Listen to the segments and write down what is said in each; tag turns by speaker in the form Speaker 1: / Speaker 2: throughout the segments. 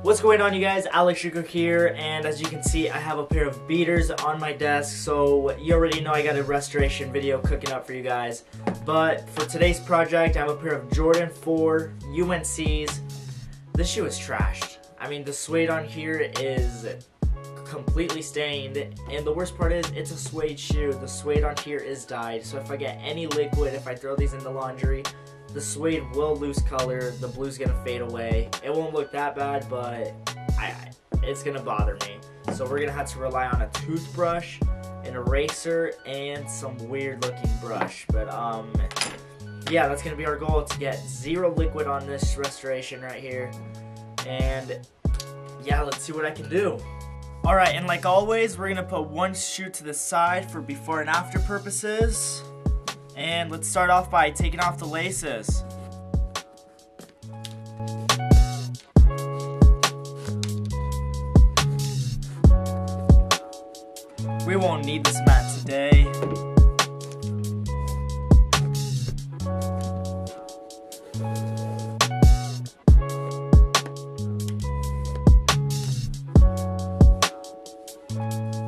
Speaker 1: What's going on, you guys? Alex Rico here, and as you can see, I have a pair of beaters on my desk, so you already know I got a restoration video cooking up for you guys. But for today's project, I have a pair of Jordan 4 UNCs. This shoe is trashed. I mean, the suede on here is completely stained, and the worst part is it's a suede shoe. The suede on here is dyed, so if I get any liquid, if I throw these in the laundry, the suede will lose color, the blue's gonna fade away. It won't look that bad, but it's gonna bother me. So we're gonna have to rely on a toothbrush, an eraser, and some weird looking brush. But yeah, that's gonna be our goal, to get zero liquid on this restoration right here. And yeah, let's see what I can do. Alright, and like always, we're gonna put one shoe to the side for before and after purposes. And let's start off by taking off the laces. We won't need this mat today.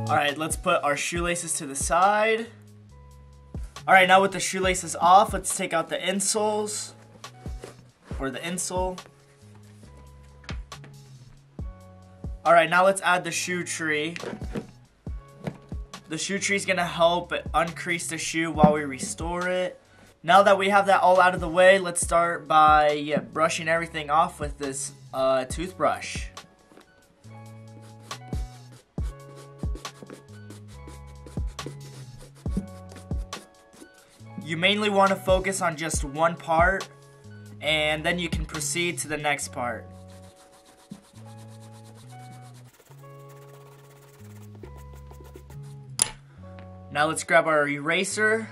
Speaker 1: Alright, let's put our shoelaces to the side. Alright, now with the shoelaces off, let's take out the insoles, or the insole. Alright, now let's add the shoe tree. The shoe tree is going to help uncrease the shoe while we restore it. Now that we have that all out of the way, let's start by brushing everything off with this toothbrush. You mainly want to focus on just one part, and then you can proceed to the next part. Now let's grab our eraser.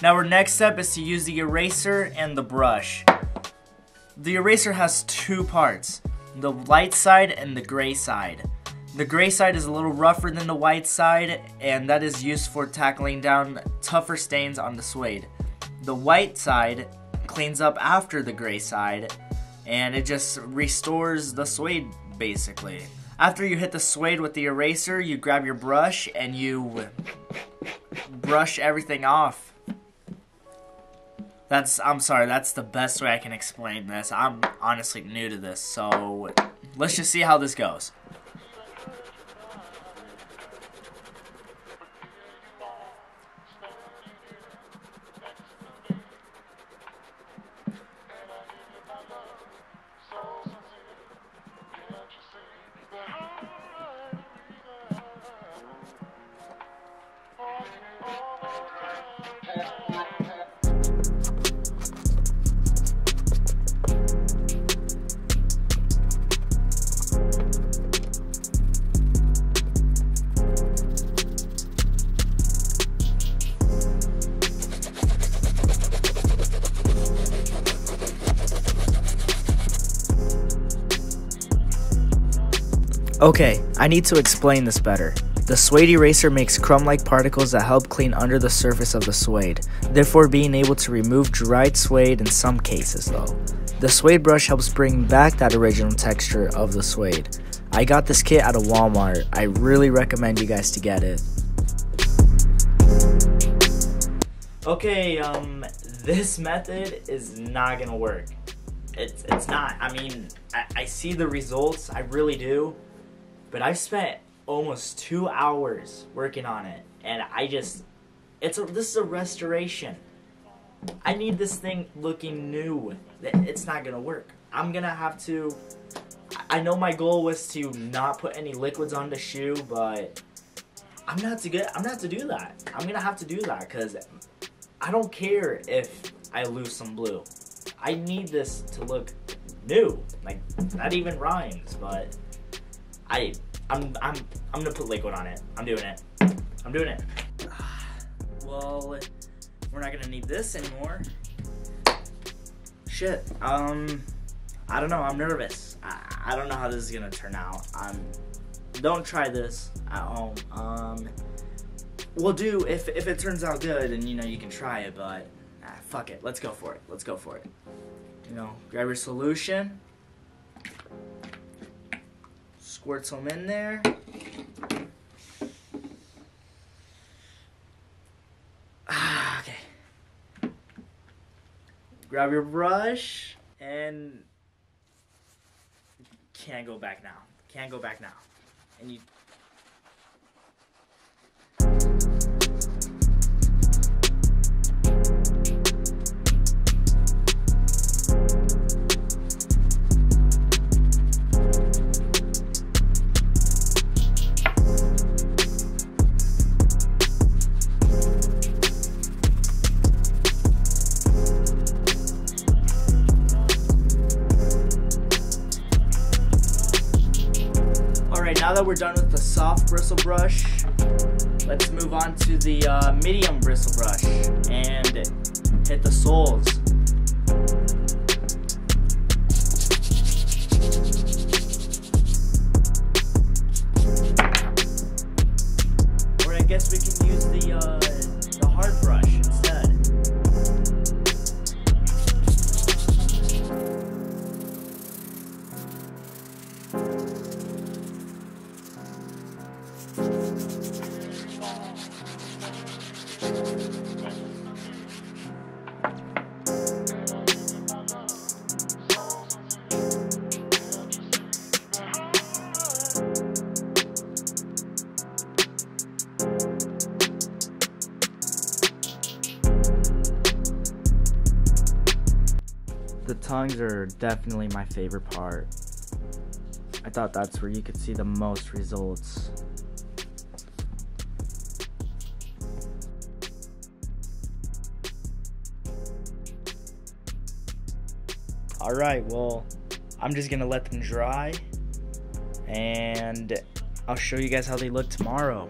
Speaker 1: Now our next step is to use the eraser and the brush. The eraser has two parts, the light side and the gray side. The gray side is a little rougher than the white side, and that is used for tackling down tougher stains on the suede. The white side cleans up after the gray side, and it just restores the suede basically. After you hit the suede with the eraser, you grab your brush and you brush everything off. I'm sorry, that's the best way I can explain this. I'm honestly new to this, so let's just see how this goes. Okay, I need to explain this better. The suede eraser makes crumb-like particles that help clean under the surface of the suede, therefore being able to remove dried suede in some cases though. The suede brush helps bring back that original texture of the suede. I got this kit at a Walmart. I really recommend you guys to get it. Okay, this method is not gonna work. It's not. I mean, I see the results, I really do. But I've spent almost 2 hours working on it, and this is a restoration. I need this thing looking new. It's not gonna work. I'm gonna have to. I know my goal was to not put any liquids on the shoe, but I'm gonna have to do that. I'm gonna have to do that because I don't care if I lose some blue. I need this to look new. Like, that even rhymes, but I'm gonna put liquid on it. I'm doing it. I'm doing it. Well, we're not gonna need this anymore. Shit. I don't know. I'm nervous. I don't know how this is gonna turn out. Don't try this at home. We'll do if it turns out good, and you know you can try it. But fuck it. Let's go for it. Let's go for it. You know, grab your solution. Squirt some in there. Okay. Grab your brush and can't go back now. Can't go back now. And you. Now that we're done with the soft bristle brush, let's move on to the medium bristle brush and hit the soles. Or I guess we can use the hard brush instead. The tongues are definitely my favorite part. I thought that's where you could see the most results. Alright, well, I'm just gonna let them dry and I'll show you guys how they look tomorrow.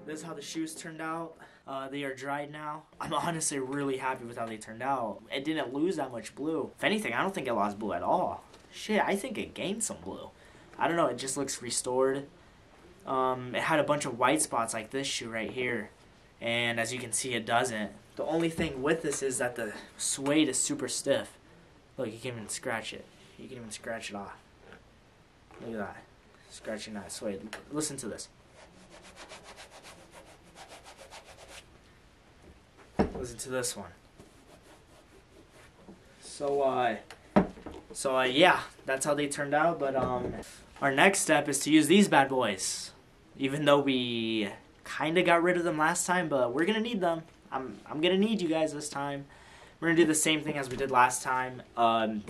Speaker 1: This is how the shoes turned out. They are dried now. I'm honestly really happy with how they turned out. It didn't lose that much blue. If anything, I don't think it lost blue at all. Shit, I think it gained some blue. I don't know, it just looks restored. It had a bunch of white spots like this shoe right here. And as you can see, it doesn't. The only thing with this is that the suede is super stiff. Look, you can even scratch it. You can even scratch it off. Look at that. Scratching that suede. Listen to this. Listen to this one. So yeah, that's how they turned out. But our next step is to use these bad boys. Even though we kind of got rid of them last time, but we're gonna need them. I'm gonna need you guys this time. We're gonna do the same thing as we did last time.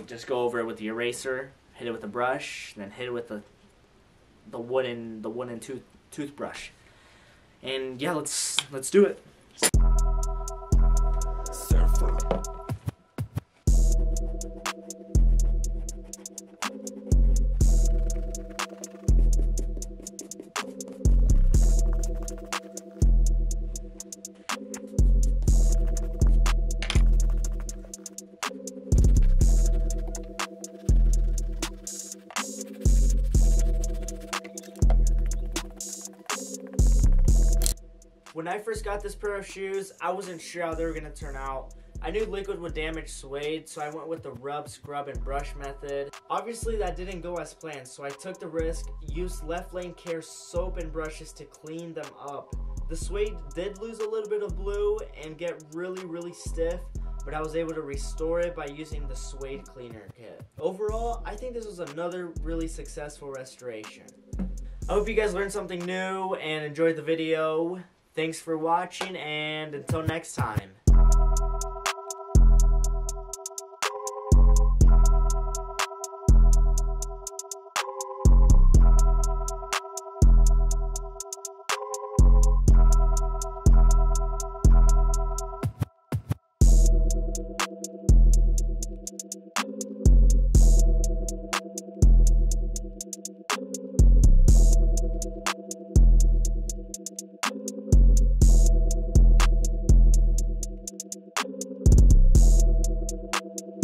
Speaker 1: Just go over it with the eraser, hit it with a brush, then hit it with the wooden toothbrush. And yeah, let's do it. When I first got this pair of shoes, I wasn't sure how they were going to turn out. I knew liquid would damage suede, so I went with the rub, scrub, and brush method. Obviously that didn't go as planned, so I took the risk, used Left Lane Care soap and brushes to clean them up. The suede did lose a little bit of blue and get really stiff, but I was able to restore it by using the suede cleaner kit. Overall, I think this was another really successful restoration. I hope you guys learned something new and enjoyed the video. Thanks for watching, and until next time.